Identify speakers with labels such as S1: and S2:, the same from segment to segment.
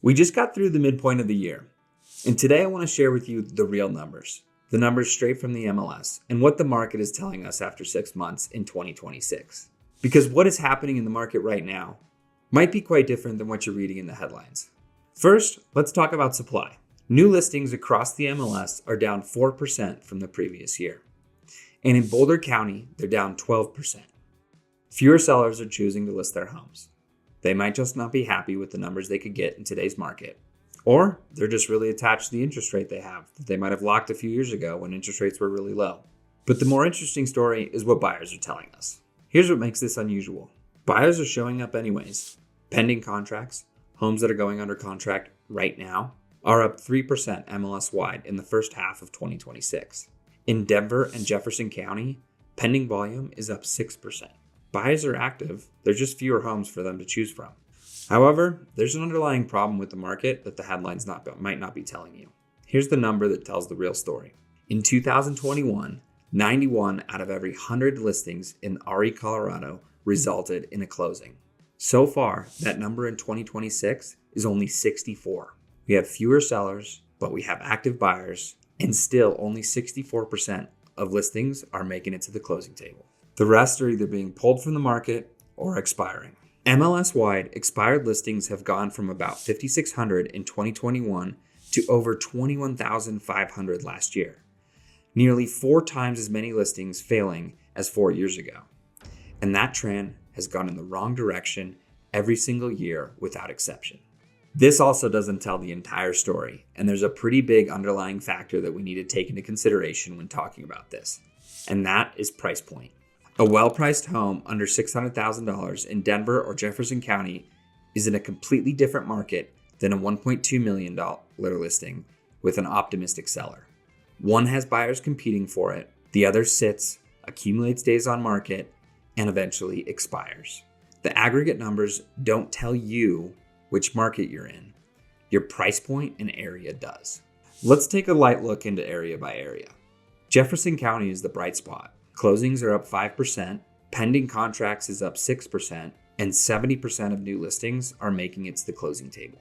S1: We just got through the midpoint of the year, and today I want to share with you the real numbers, the numbers straight from the MLS, and what the market is telling us after 6 months in 2026. Because what is happening in the market right now might be quite different than what you're reading in the headlines. First, let's talk about supply. New listings across the MLS are down 4% from the previous year. And in Boulder County, they're down 12%. Fewer sellers are choosing to list their homes. They might just not be happy with the numbers they could get in today's market. Or they're just really attached to the interest rate they have that they might have locked a few years ago when interest rates were really low. But the more interesting story is what buyers are telling us. Here's what makes this unusual. Buyers are showing up anyways. Pending contracts, homes that are going under contract right now, are up 3% MLS-wide in the first half of 2026. In Denver and Jefferson County, pending volume is up 6%. Buyers are active, there's just fewer homes for them to choose from. However, there's an underlying problem with the market that the headlines might not be telling you. Here's the number that tells the real story. In 2021, 91 out of every 100 listings in RE Colorado resulted in a closing. So far, that number in 2026 is only 64. We have fewer sellers, but we have active buyers, and still only 64% of listings are making it to the closing table. The rest are either being pulled from the market or expiring. MLS-wide, expired listings have gone from about 5,600 in 2021 to over 21,500 last year. Nearly 4 times as many listings failing as 4 years ago. And that trend has gone in the wrong direction every single year without exception. This also doesn't tell the entire story, and there's a pretty big underlying factor that we need to take into consideration when talking about this, and that is price point. A well-priced home under $600,000 in Denver or Jefferson County is in a completely different market than a $1.2 million listing with an optimistic seller. One has buyers competing for it, the other sits, accumulates days on market, and eventually expires. The aggregate numbers don't tell you which market you're in. Your price point and area does. Let's take a light look into area by area. Jefferson County is the bright spot. Closings are up 5%, pending contracts is up 6%, and 70% of new listings are making it to the closing table.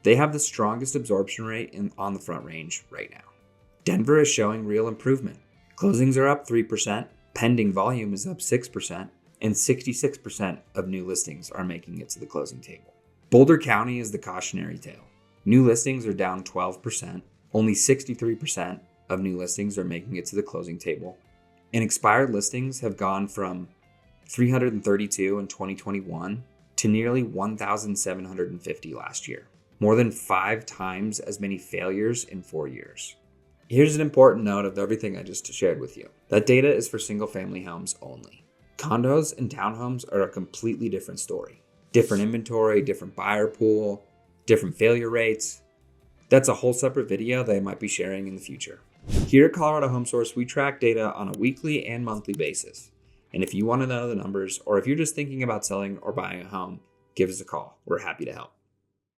S1: They have the strongest absorption rate on the Front Range right now. Denver is showing real improvement. Closings are up 3%, pending volume is up 6%, and 66% of new listings are making it to the closing table. Boulder County is the cautionary tale. New listings are down 12%, only 63% of new listings are making it to the closing table. And expired listings have gone from 332 in 2021 to nearly 1,750 last year. More than 5 times as many failures in 4 years. Here's an important note of everything I just shared with you. That data is for single-family homes only. Condos and townhomes are a completely different story. Different inventory, different buyer pool, different failure rates. That's a whole separate video that I might be sharing in the future. Here at Colorado Home Source, we track data on a weekly and monthly basis. And if you want to know the numbers, or if you're just thinking about selling or buying a home, give us a call. We're happy to help.